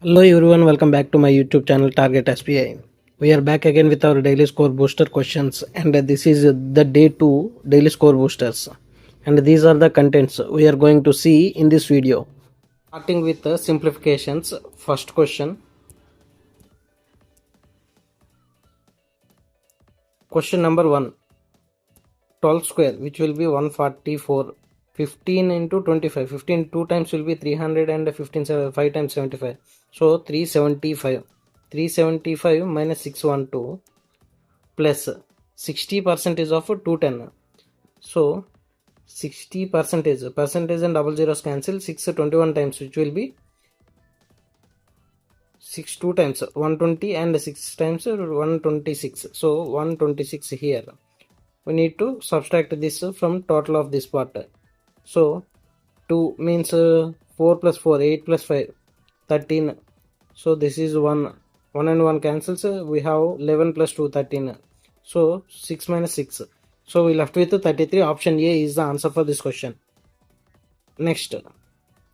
Hello everyone, welcome back to my YouTube channel Target SPI. We are back again with our daily score booster questions, and this is the day 2 daily score boosters. And these are the contents we are going to see in this video. Starting with the simplifications, first question. Question number 1. 12 square, which will be 144. 15 into 25. 15 2 times will be 300 and 15 5 times 75. So 375. 375 minus 612 plus 60 percentage of 210. So 60 percentage and double zeros cancel. 621 times, which will be 6 2 times 120 and 6 times 126. So 126 here. We need to subtract this from total of this part. So 2 means 4 plus 4, 8 plus 5, 13. So this is 1 and 1 cancels. We have 11 plus 2, 13. So 6 minus 6. So we left with 33. Option A is the answer for this question. Next,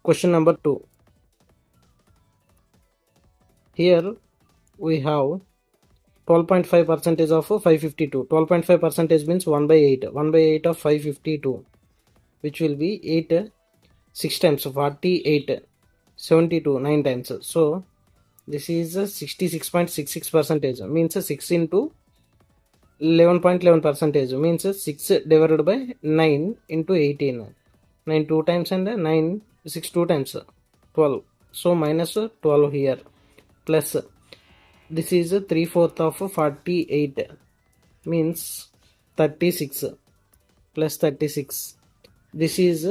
question number 2. Here we have 12.5 percentage of 552. 12.5 percentage means 1 by 8. 1 by 8 of 552, which will be 8 6 times 48, 72 9 times. So this is 66.66 percentage, means 6 into 11.11 percentage, means 6 divided by 9 into 18. 9 2 times and 9 6 2 times 12. So minus 12 here, plus this is 3/4 of 48, means 36, plus 36. This is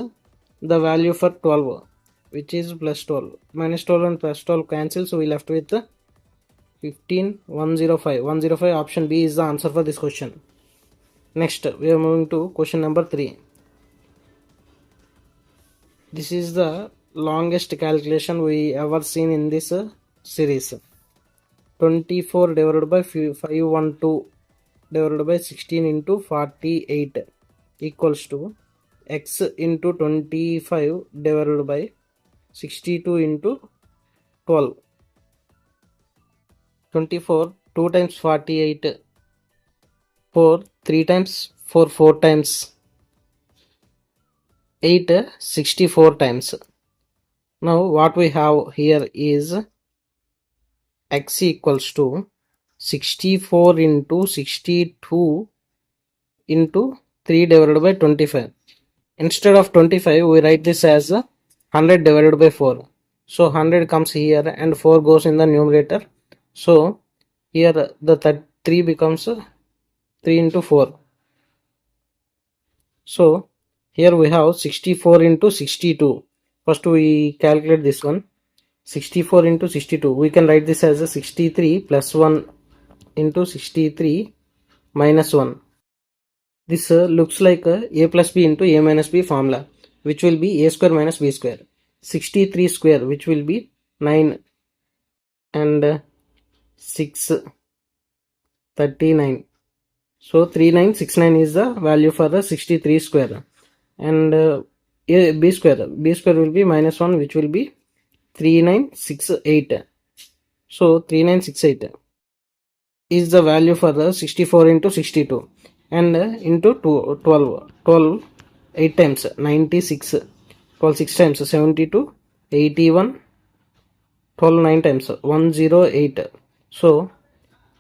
the value for 12, which is plus 12. Minus 12 and plus 12 cancel, so we left with 15. 105. 105. Option B is the answer for this question. Next, we are moving to question number 3. This is the longest calculation we ever seen in this series. 24 divided by 512 divided by 16 into 48 equals to x into 25 divided by 62 into 12. 24 2 times 48, 4 3 times, 4 4 times, 8 64 times. Now what we have here is x equals to 64 into 62 into 3 divided by 25. Instead of 25, we write this as 100 divided by 4. So 100 comes here and 4 goes in the numerator. So here the 3 becomes 3 into 4. So here we have 64 into 62. First we calculate this one. 64 into 62. We can write this as a 63 plus 1 into 63 minus 1. This looks like a plus b into a minus b formula, which will be a square minus b square. 63 square, which will be 9 and 6 39. So 3969 is the value for the 63 square, and b square will be minus 1, which will be 3968. So 3968 is the value for the 64 into 62, and into 12 8 times 96, 12 6 times 72, 81, 12 9 times 108. So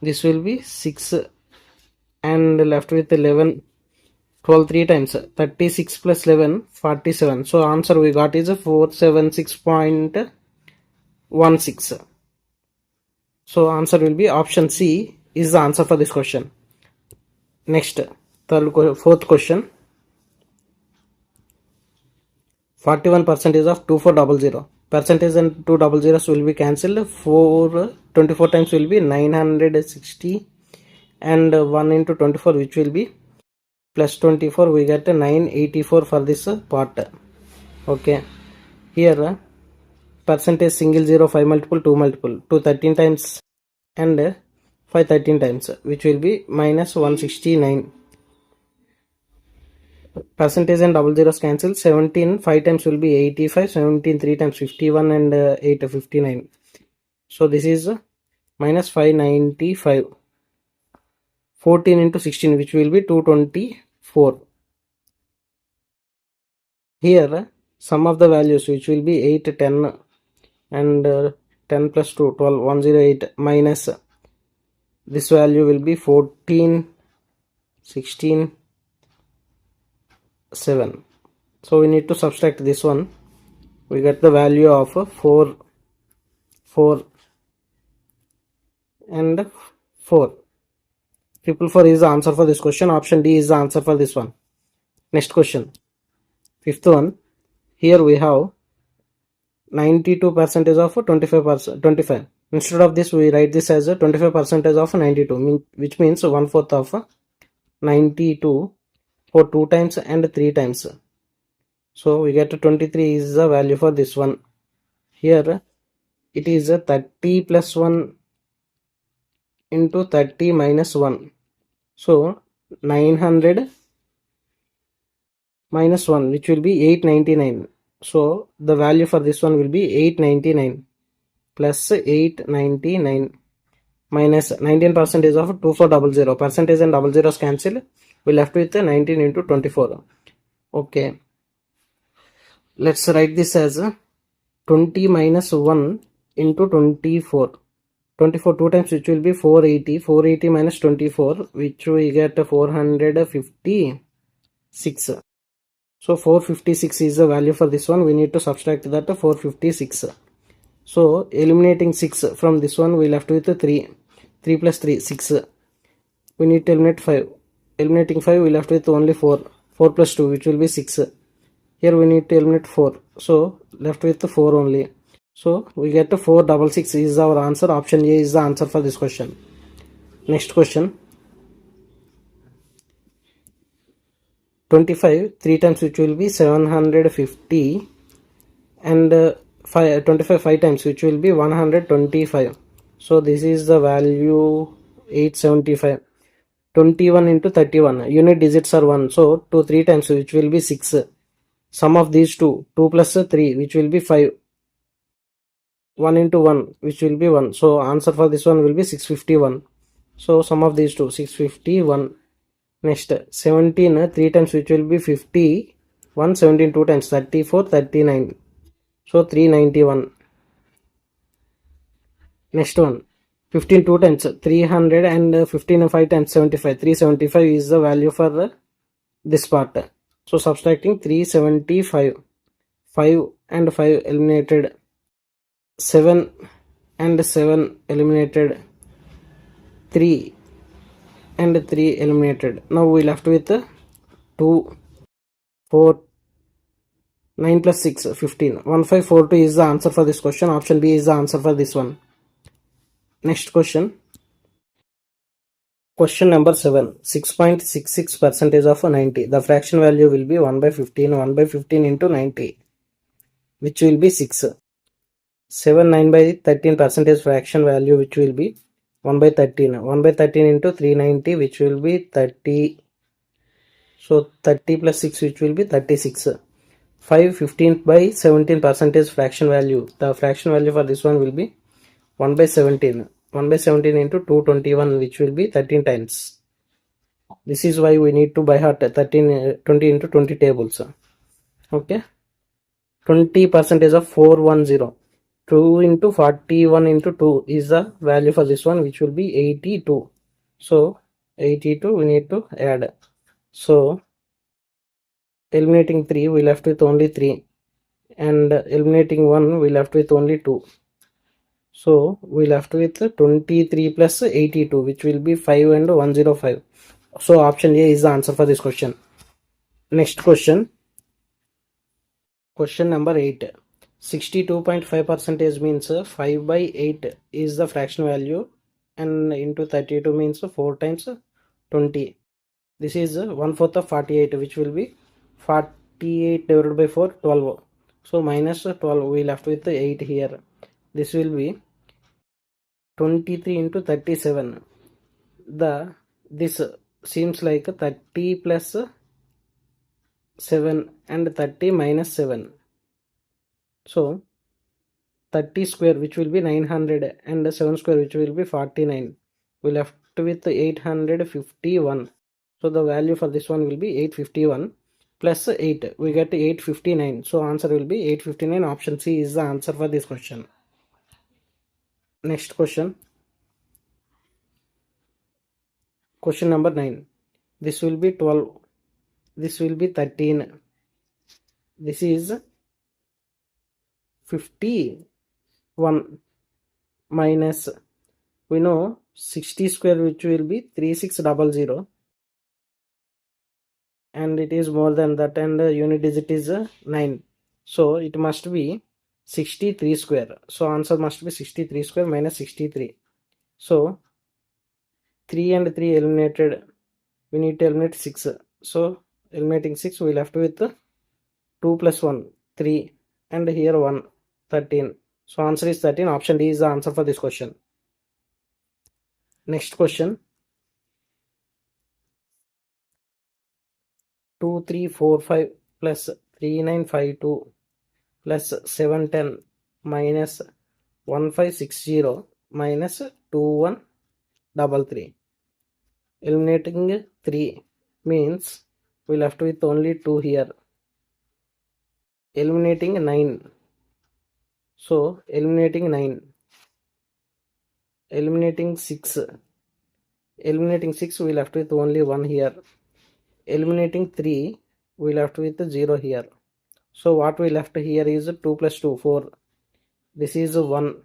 this will be 6 and left with 11. 12 3 times 36 plus 11 47. So answer we got is 476.16. So answer will be option C is the answer for this question. Next, fourth question. 41 percentage of 2400. Percentage and 2 double zeros will be cancelled. 24 times will be 960, and 1 into 24, which will be plus 24. We get 984 for this part. Okay, here percentage single 0, 5 multiple, 2 multiple, 2 13 times and 5 13 times, which will be minus 169. Percentage and double zeros cancel. 17 5 times will be 85, 17 3 times 51, and 8 59. So this is minus 595. 14 into 16, which will be 224. Here sum of the values, which will be 8, 10 and 10 plus 2, 12, 108 minus this value will be 14, 16, 7. So we need to subtract this one. We get the value of 4, 4 and 4. 444 is the answer for this question. Option D is the answer for this one. Next question. Fifth one. Here we have 92% of 25%. 25. Instead of this, we write this as a 25% of 92, which means 1/4 of 92 for 2 times and 3 times. So we get 23 is the value for this one. Here it is a 30 plus 1 into 30 minus 1. So 900 minus 1, which will be 899. So the value for this one will be 899 plus 899 minus 19% of 2400. Percentage and double zeros cancel. We left with 19 into 24. Okay. Let's write this as 20 minus 1 into 24. 24 2 times, which will be 480. 480 minus 24, which we get 456. So 456 is the value for this one. We need to subtract that 456. So eliminating 6 from this one, we left with 3. 3 plus 3, 6. We need to eliminate 5. Eliminating 5, we left with only 4. 4 plus 2, which will be 6. Here we need to eliminate 4. So left with 4 only. So we get 466 is our answer. Option A is the answer for this question. Next question. 25 3 times, which will be 750, and 25 5 times, which will be 125. So this is the value 875. 21 into 31, unit digits are 1, so 2 3 times, which will be 6. Sum of these two, 2 plus 3, which will be 5. 1 into 1, which will be 1. So answer for this one will be 651. So sum of these two, 651. Next 17 3 times, which will be 50. 17 2 times, 34 39. So 391. Next one, 15 2 times, 300, and 15 5 times, 75. 375 is the value for this part. So subtracting 375. 5 and 5 eliminated. 7 and 7 eliminated. 3 and 3 eliminated. Now we left with 2, 4, 9 plus 6, 15. 1542 is the answer for this question. Option B is the answer for this one. Next question. Question number 7. 6.66% of 90. The fraction value will be 1 by 15. 1 by 15 into 90, which will be 6. 7 9 by 13 percentage fraction value, which will be 1 by 13. 1 by 13 into 390, which will be 30. So 30 plus 6, which will be 36. 5 15 by 17 percentage fraction value. The fraction value for this one will be 1 by 17. 1 by 17 into 221, which will be 13 times. This is why we need to by heart 20 into 20 tables. Okay. 20% of 410. 2 into 41 into 2 is the value for this one, which will be 82. So 82 we need to add. So eliminating 3, we left with only 3, and eliminating 1, we left with only 2. So we left with 23 plus 82, which will be 5 and 105. So option A is the answer for this question. Next question. Question number 8. 62.5% means 5 by 8 is the fraction value, and into 32 means 4 times 20. This is 1/4 of 48, which will be 48 divided by 4, 12. So minus 12, we left with 8 here. This will be 23 into 37. This seems like 30 plus 7 and 30 minus 7. So 30 square, which will be 900, and 7 square, which will be 49. We left with 851. So the value for this one will be 851 plus 8. We get 859. So answer will be 859. Option C is the answer for this question. Next question. Question number 9. This will be 12. This will be 13. This is 51 minus, we know 60 square, which will be 3600, and it is more than that, and the unit digit is 9. So it must be 63 square. So answer must be 63 square minus 63. So 3 and 3 eliminated. We need to eliminate 6. So eliminating 6, we left with 2 plus 1, 3, and here 1, 13. So answer is 13. Option D is the answer for this question. Next question. 2345 plus 3952 plus 710 minus 1560 minus 2133. Eliminating 3 means we left with only 2 here. Eliminating 9. So eliminating 9. Eliminating 6. Eliminating 6, we left with only 1 here. Eliminating 3, we left with 0 here. So what we left here is 2 plus 2, 4. This is 1.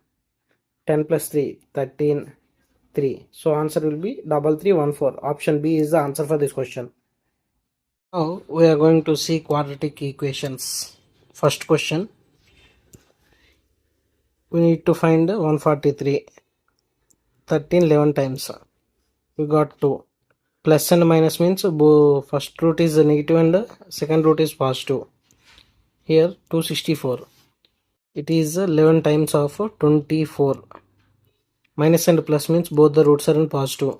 10 plus 3, 13, 3. So answer will be 3314. Option B is the answer for this question. Now we are going to see quadratic equations. First question. We need to find 143. 13 11 times. We got 2. Plus and minus means first root is negative and second root is positive. Here 264. It is 11 times of 24. Minus and plus means both the roots are in positive.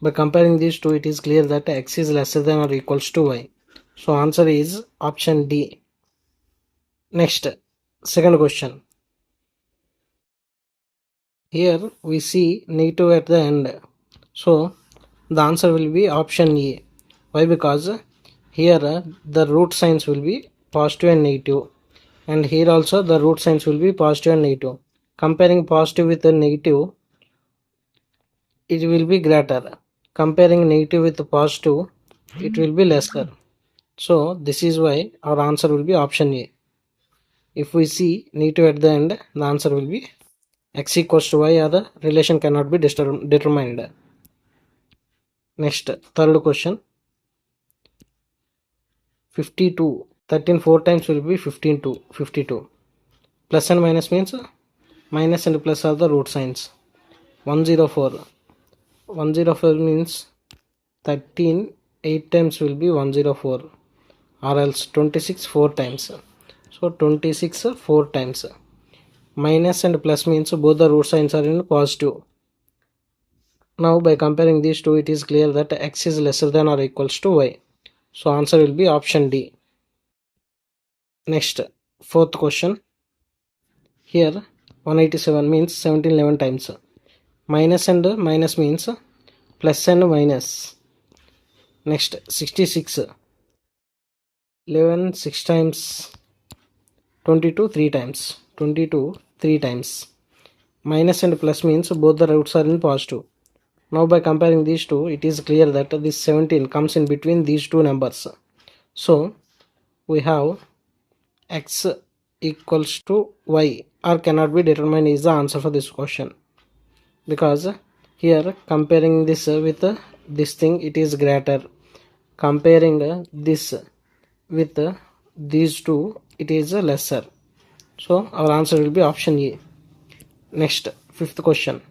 By comparing these two, it is clear that x is lesser than or equals to y. So answer is option D. Next, second question. Here we see negative at the end. So the answer will be option A. Why? Because here the root signs will be positive and negative, and here also the root signs will be positive and negative. Comparing positive with the negative, it will be greater. Comparing negative with positive, it will be lesser. So this is why our answer will be option A. If we see negative at the end, the answer will be x equals to y, or the relation cannot be determined. Next, third question. 52. 13 4 times will be 52. Plus and minus means minus and plus are the root signs. 104. 104 means 13 8 times will be 104, or else 26 4 times. So 26 4 times. Minus and plus means both the root signs are in positive. Now by comparing these two, it is clear that x is lesser than or equals to y. So answer will be option D. Next, fourth question. Here 187 means 17 11 times. Minus and minus means plus and minus. Next, 66. 11 6 times. 22 3 times. 22 3 times. Minus and plus means both the roots are in positive. Now by comparing these two, it is clear that this 17 comes in between these two numbers. So we have x equals to y, or cannot be determined, is the answer for this question. Because here comparing this with this thing, it is greater. Comparing this with these two, it is lesser. So our answer will be option A. Next, fifth question.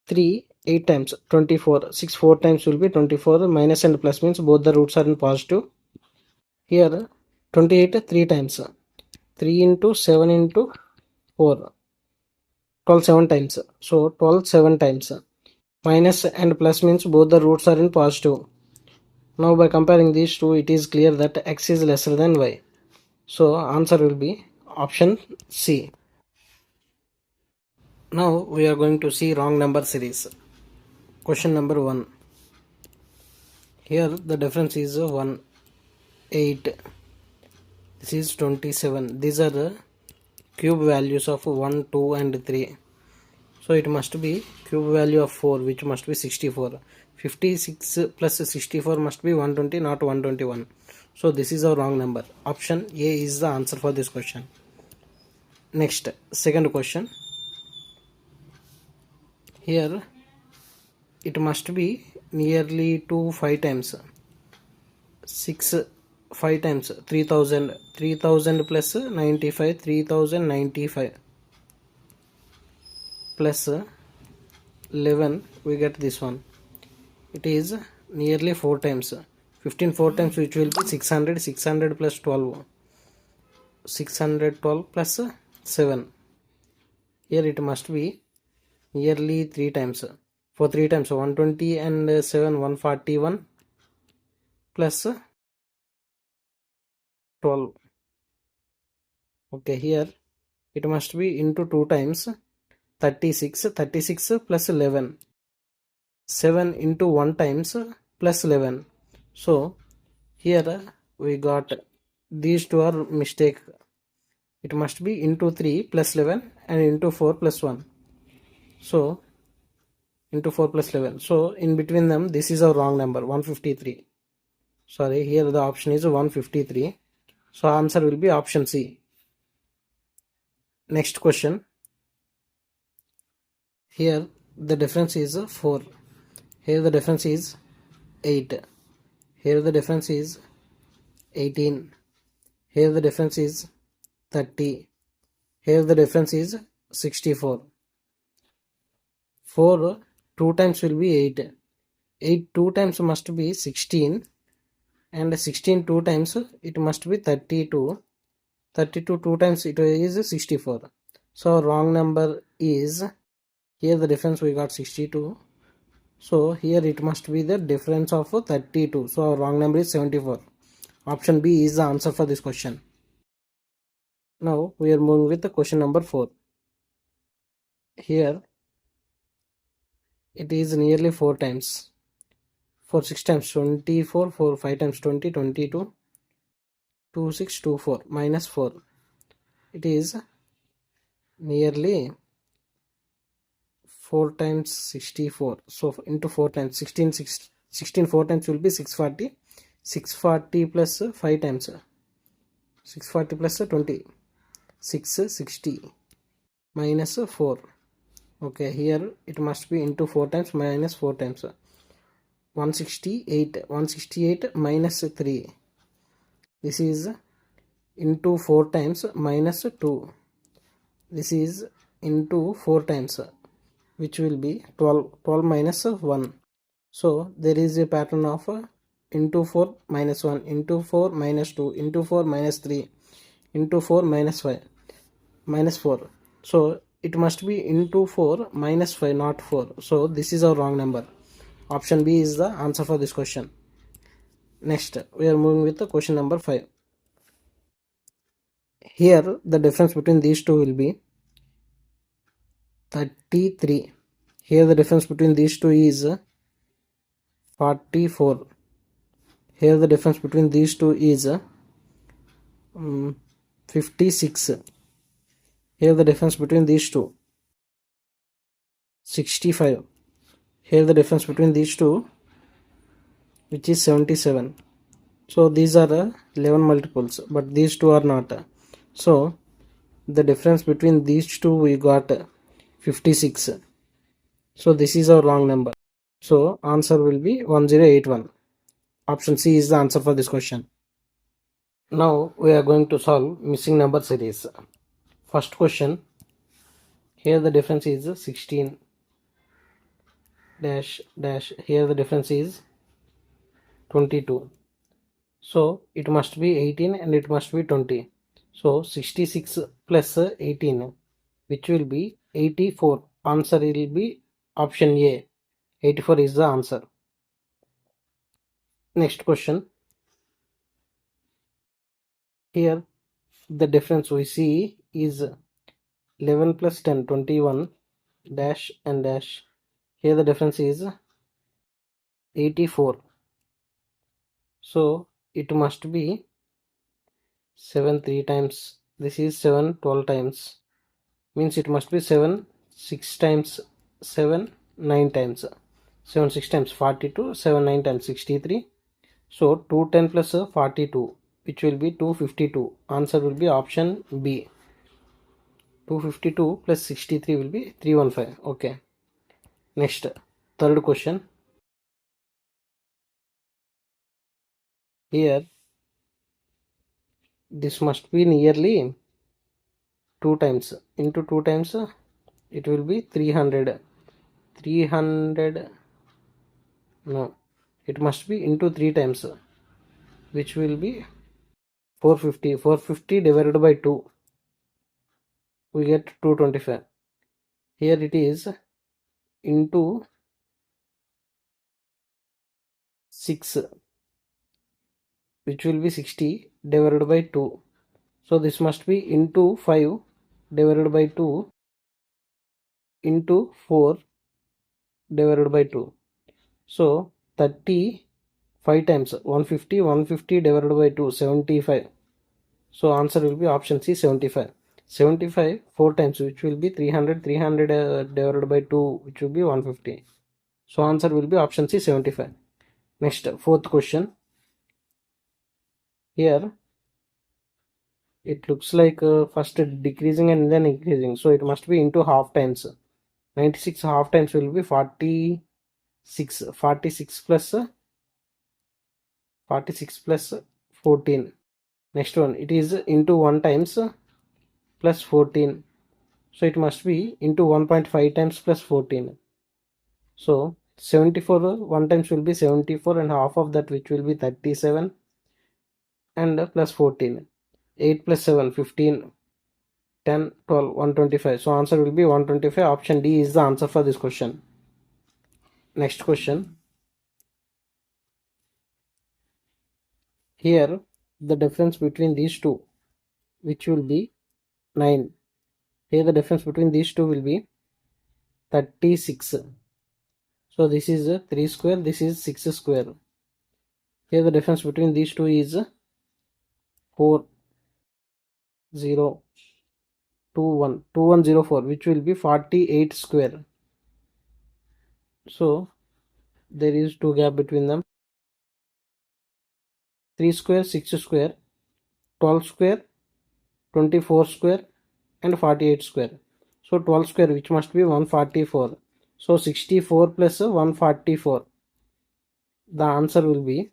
3 8 times 24. 6 4 times will be 24. Minus and plus means both the roots are in positive. Here 28 3 times. 3 into 7 into 4. 12 7 times. So 12 7 times. Minus and plus means both the roots are in positive. Now by comparing these two, it is clear that x is lesser than y. So answer will be option C. Now we are going to see wrong number series. Question number 1. Here the difference is 1, 8. This is 27. These are the cube values of 1, 2 and 3. So it must be cube value of 4, which must be 64. 56 plus 64 must be 120, not 121. So this is a wrong number. Option A is the answer for this question. Next, second question. Here it must be nearly to 5 times. 6 5 times 3000. 3000 plus 95, 3095 plus 11, we get this one. It is nearly 4 times. 15 4 times, which will be 600. 600 plus 12, 612 plus 7. Here it must be nearly 3 times. For 3 times, 120 and 7, 141 plus 12. Okay, here it must be into 2 times. 36. 36 plus 11. 7 into 1 times plus 11. So here we got these two are mistake. It must be into 3 plus 11 and into 4 plus 1. So into 4 plus 11. So in between them, this is a wrong number, 153. Sorry, here the option is 153. So answer will be option C. Next question. Here the difference is 4. Here the difference is 8. Here the difference is 18. Here the difference is 30. Here the difference is 64. 4 2 times will be 8. 8 2 times must be 16. And 16 2 times it must be 32. 32 2 times it is 64. So wrong number is, here the difference we got 62. So here it must be the difference of 32. So our wrong number is 74. Option B is the answer for this question. Now we are moving with the question number 4. Here it is nearly 4 times. 4 6 times 24, 4 5 times 20, 22, 2 6 2 4 minus 4. It is nearly 4 times 64. So into 4 times 16, 16 4 times will be 640. 640 plus 5 times 640 plus 20, 660 minus 4. Okay, here it must be into 4 times minus 4 times 168. 168 minus 3. This is into 4 times minus 2. This is into 4 times, which will be 12. 12 minus 1. So there is a pattern of into 4 minus 1, into 4 minus 2, into 4 minus 3, into 4 minus 5, minus 4. So it must be into 4 minus 5, not 4. So this is our wrong number. Option B is the answer for this question. Next, we are moving with the question number 5. Here the difference between these two will be 33. Here the difference between these two is 44. Here the difference between these two is 56. Here the difference between these two 65. Here the difference between these two, which is 77. So these are 11 multiples, but these two are not. So the difference between these two we got 56. So this is our wrong number. So answer will be 1081. Option C is the answer for this question. Now we are going to solve missing number series. First question. Here the difference is 16 dash dash. Here the difference is 22. So it must be 18 and it must be 20. So 66 plus 18, which will be 84. Answer will be option A. 84 is the answer. Next question. Here the difference we see is 11 plus 10, 21 dash and dash. Here the difference is 84. So it must be 7 3 times. This is 7 12 times. Means it must be 7 6 times 7 9 times. 7 6 times 42, 7 9 times 63. So 210 plus 42, which will be 252. Answer will be option B. 252 plus 63 will be 315. Okay. Next, third question. Here, this must be nearly 2 times. Into 2 times, it will be 300. 300. No, it must be into 3 times, which will be 450. 450 divided by 2, we get 225. Here it is into 6, which will be 60 divided by 2. So this must be into 5 divided by 2 into 4 divided by 2. So 35 times 150, 150 divided by 2, 75. So answer will be option C, 75. 75 4 times, which will be 300, 300 divided by 2, which will be 150. So answer will be option C, 75. Next, fourth question. Here it looks like first decreasing and then increasing. So it must be into half times. 96 half times will be 46. 46 plus 46 plus 14. Next one, it is into 1 times plus 14. So it must be into 1.5 times plus 14. So 74 1 times will be 74, and half of that, which will be 37, and plus 14. 8 plus 7 15, 10 12 125. So answer will be 125. Option D is the answer for this question. Next question. Here the difference between these two, which will be 9. Here the difference between these two will be 36. So this is 3 square, this is 6 square. Here the difference between these two is 4 0 2 1 2104, which will be 48 square. So there is 2 gap between them. 3 square, 6 square, 12 square, 24 square, and 48 square. So 12 square, which must be 144. So 64 plus 144. The answer will be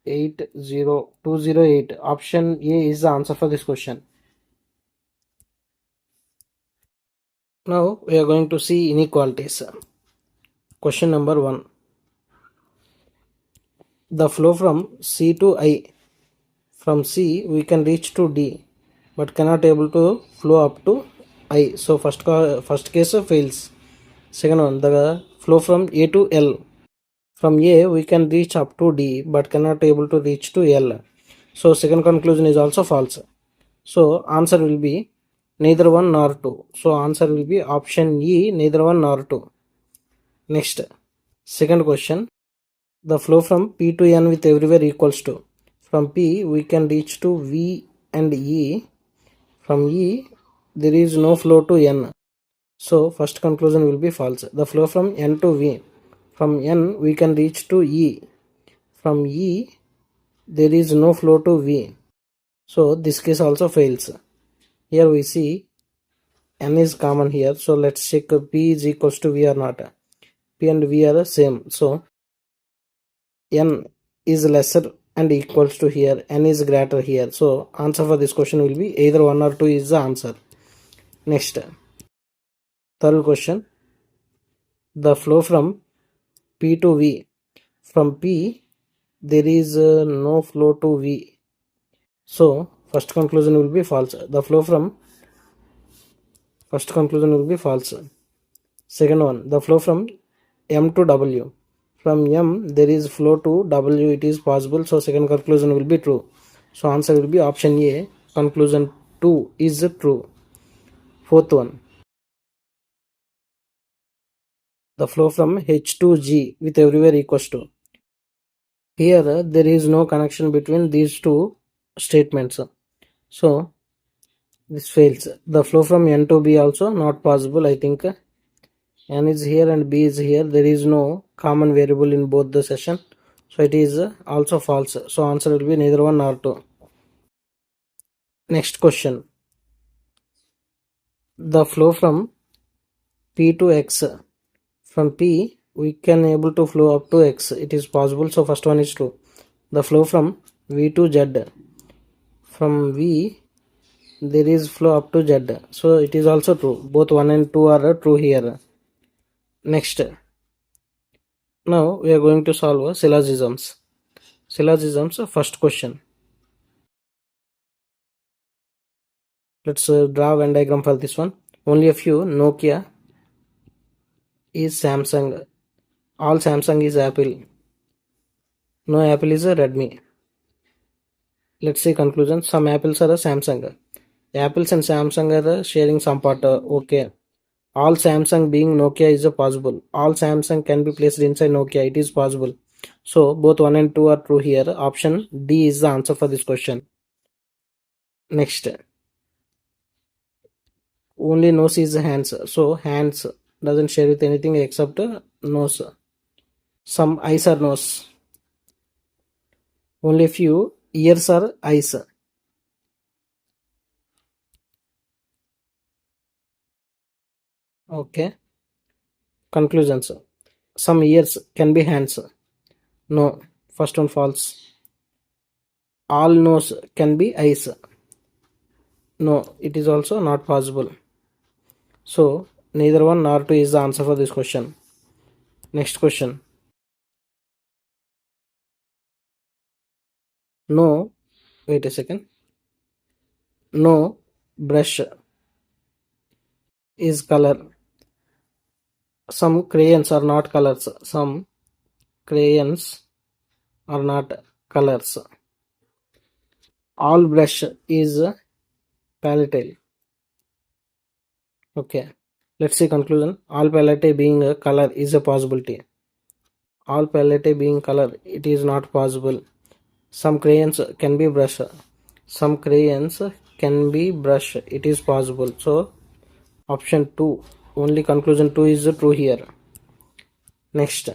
80208. Option A is the answer for this question. Now we are going to see inequalities. Question number 1. The flow from C to I. From C we can reach to D, but cannot able to flow up to I. So first case fails. Second one, the flow from A to L. From A we can reach up to D, but cannot able to reach to L. So second conclusion is also false. So answer will be neither one nor two. So answer will be option E, neither one nor two. Next, second question. The flow from P to N with everywhere equals to. From P we can reach to V and E. From E there is no flow to N. So first conclusion will be false. The flow from N to V. From N we can reach to E. From E there is no flow to V. So this case also fails. Here we see N is common here. So let's check P is equals to V or not. P and V are the same. So N is lesser and equals to here. N is greater here. So answer for this question will be either 1 or 2 is the answer. Next, third question. The flow from P to V. From P there is no flow to V. So first conclusion will be false. The flow from first conclusion will be false. Second one, the flow from M to W. From M there is flow to W, it is possible. So second conclusion will be true. So answer will be option A. Conclusion 2 is true. Fourth one. The flow from H to G with everywhere equals to. Here there is no connection between these two statements. So this fails. The flow from N to B also not possible. I think N is here and B is here. There is no common variable in both the session. So it is also false. So answer will be neither one nor two. Next question. The flow from P to X. From P we can able to flow up to X. It is possible. So first one is true. The flow from V to Z. From V there is flow up to Z. So it is also true. Both 1 and 2 are true here. Next. Now we are going to solve syllogisms. Syllogisms, first question. Let's draw a Venn diagram for this one. Only a few. Nokia is Samsung. All Samsung is Apple. No Apple is a Redmi. Let's see conclusion. Some apples are a Samsung. Apples and Samsung are sharing some part. Okay. All Samsung being Nokia is possible. All Samsung can be placed inside Nokia. It is possible. So both 1 and 2 are true here. Option D is the answer for this question. Next. Only nose is hands. So hands doesn't share with anything except nose. Some eyes are nose. Only few ears are eyes. Okay. Conclusions. Some ears can be hands. No. First one false. All nose can be eyes. No. It is also not possible. So neither one nor two is the answer for this question. Next question. No. Wait a second. No brush is color. Some crayons are not colors. Some crayons are not colors. All brush is palette. Okay. Let's see conclusion. All palette being a color is a possibility. All palette being color, it is not possible. Some crayons can be brush. Some crayons can be brush. It is possible. So option 2. Only conclusion 2 is true here. Next.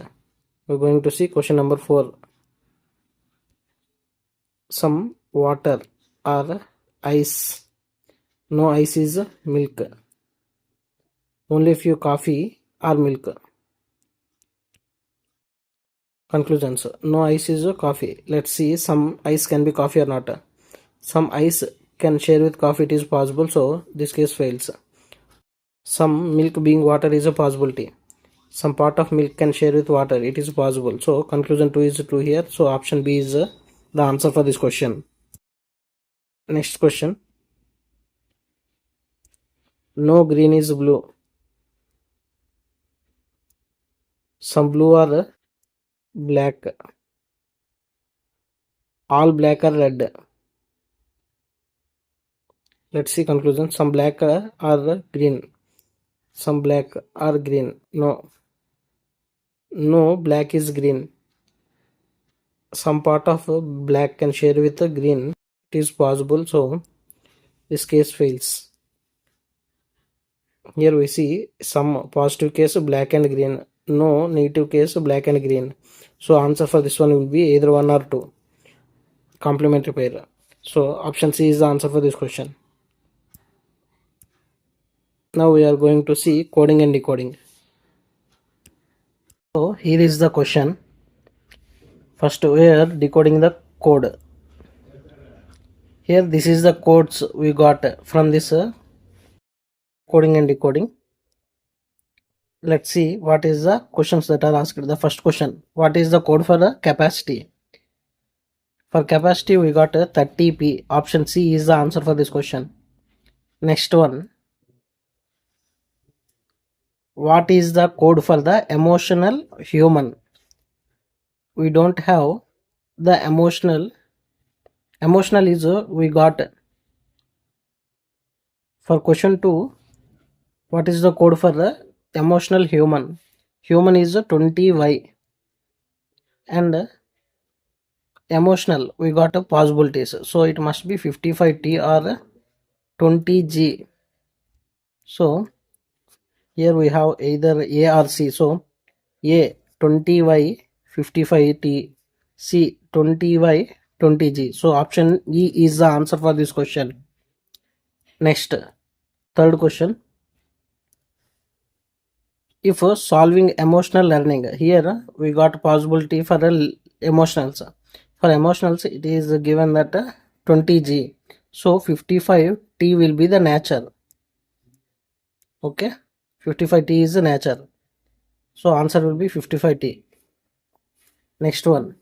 We're going to see question number 4. Some water or ice. No ice is milk. Only few coffee or milk. Conclusions. No ice is coffee. Let's see some ice can be coffee or not. Some ice can share with coffee, it is possible, so this case fails. Some milk being water is a possibility. Some part of milk can share with water, it is possible. So conclusion 2 is true here. So option B is the answer for this question. Next question. No green is blue. Some blue are black. All black are red. Let's see conclusion. Some black are green. Some black are green. No. No black is green. Some part of black can share with the green. It is possible. So this case fails. Here we see some positive case black and green. No negative case black and green. So answer for this one will be either 1 or 2. Complementary pair. So option C is the answer for this question. Now we are going to see coding and decoding. So here is the question. First we are decoding the code. Here this is the codes we got from this coding and decoding. Let's see what is the questions that are asked. The first question, what is the code for the capacity? For capacity we got 30p. Option C is the answer for this question. Next one, what is the code for the emotional human? We don't have the emotional Emotional is we got for question 2. What is the code for the emotional human? Human is 20y, and emotional we got a possibilities, so it must be 55t or 20g. So here we have either A or C. So A 20y 55t, C 20y 20g. So option E is the answer for this question. Next, third question. If solving emotional learning, here we got possibility for emotionals. For emotionals it is given that 20g. So 55t will be the nature. Okay, 55t is the nature. So answer will be 55t. Next one,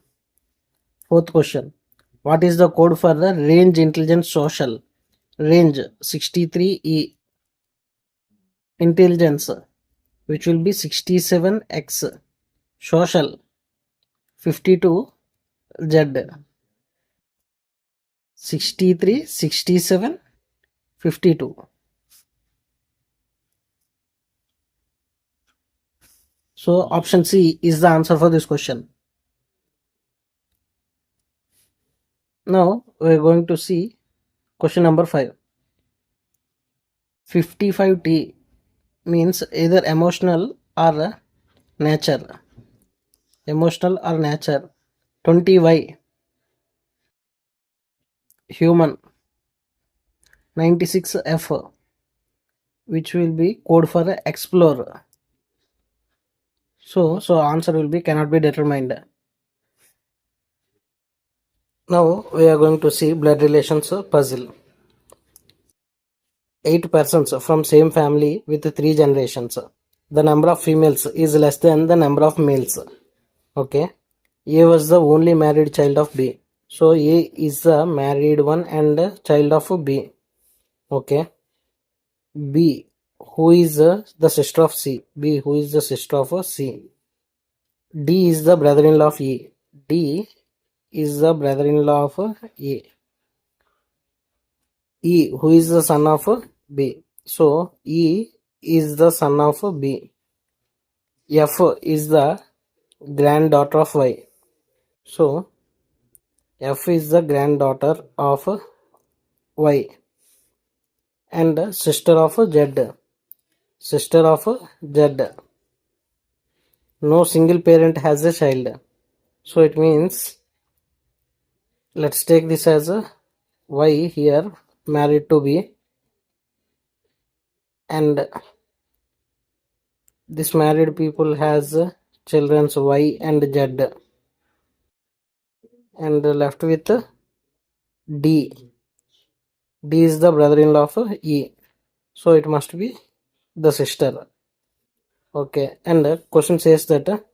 fourth question. What is the code for the range intelligence social? Range 63E, intelligence which will be 67x, social 52z, 63, 67, 52. So option C is the answer for this question. Now we are going to see question number 5. 55T means either emotional or nature. Emotional or nature. 20Y human. 96F which will be code for explorer. So answer will be cannot be determined. Now we are going to see blood relations puzzle. 8 persons from same family with 3 generations. The number of females is less than the number of males. Okay. A was the only married child of B. So A is the married one and child of B. Okay. B, who is the sister of C. B, who is the sister of C. D is the brother-in-law of E. D is the brother-in-law of A. E, who is the son of B. So E is the son of B. F is the granddaughter of Y. So F is the granddaughter of Y and sister of Z. Sister of Z. No single parent has a child. So it means, let's take this as a Y here, married to B, and this married people has children's Y and Z, and left with D. D is the brother-in-law of E, so it must be the sister. Okay, and question says that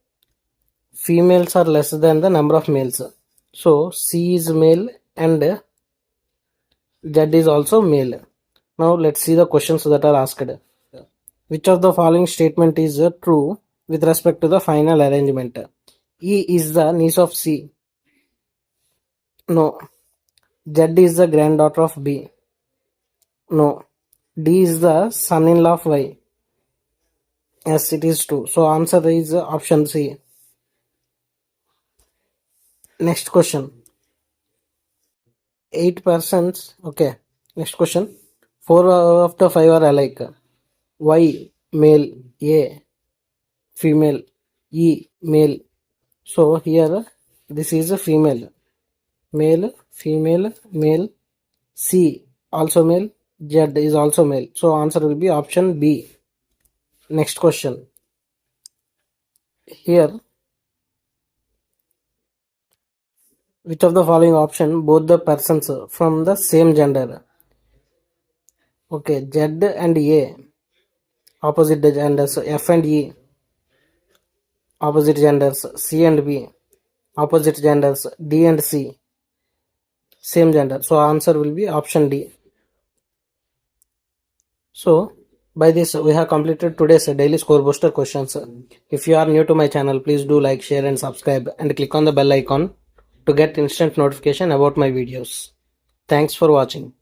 females are less than the number of males. So C is male and Z is also male. Now let's see the questions that are asked. Which of the following statement is true with respect to the final arrangement? E is the niece of C. No. Z is the granddaughter of B. No. D is the son-in-law of Y. Yes, it is true. So answer is option C. Next question. 8%. Okay. Next question. 4 of the 5 are alike. Y male, A female, E male. So here this is a female. Male, female, male. C also male. Z is also male. So answer will be option B. Next question. Here, which of the following option both the persons from the same gender? Okay, Z and A opposite the genders. F and E opposite genders. C and B opposite genders. D and C same gender. So answer will be option D. So by this we have completed today's daily score booster questions. If you are new to my channel, please do like, share and subscribe and click on the bell icon to get instant notification about my videos. Thanks for watching.